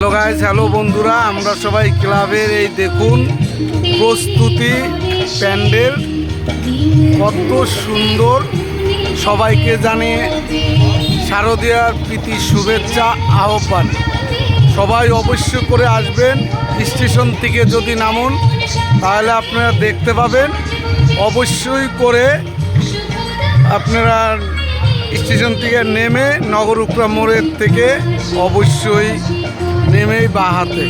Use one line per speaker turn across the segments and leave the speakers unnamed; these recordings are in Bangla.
হ্যালো গাইস, হ্যালো বন্ধুরা, আমরা সবাই ক্লাবের এই দেখুন প্রস্তুতি প্যান্ডেল কত সুন্দর। সবাইকে জানিয়ে শারদীয়ার প্রীতি শুভেচ্ছা আহ্বান। সবাই অবশ্যই করে আসবেন। স্টেশন থেকে যদি নামুন তাহলে আপনারা দেখতে পাবেন। অবশ্যই করে আপনারা স্টেশন থেকে নেমে নগরুকরা মোড়ের থেকে অবশ্যই নেমেই বাঁ হাতে।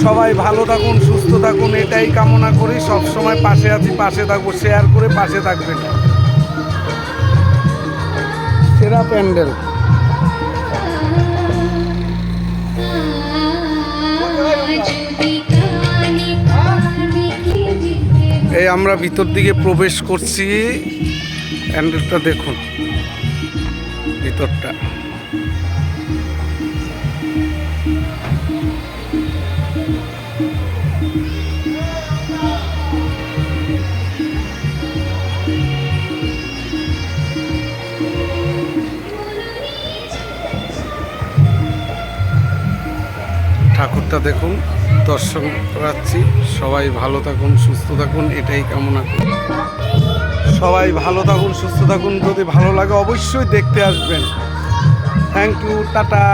সবাই ভালো থাকুন, সুস্থ থাকুন, এটাই কামনা করি। সব সময় পাশে আছি, পাশে থাকবো। শেয়ার করে পাশে থাকবেন। সেরা প্যান্ডেল। এই আমরা ভিতর দিকে প্রবেশ করছি। প্যান্ডেলটা দেখুন, ভিতরটা ঠাকুরটা দেখুন, দর্শন করাচ্ছি। সবাই ভালো থাকুন, সুস্থ থাকুন, এটাই কামনা করি। সবাই ভালো থাকুন, সুস্থ থাকুন। যদি ভালো লাগে অবশ্যই দেখতে আসবেন। Thank you, tata.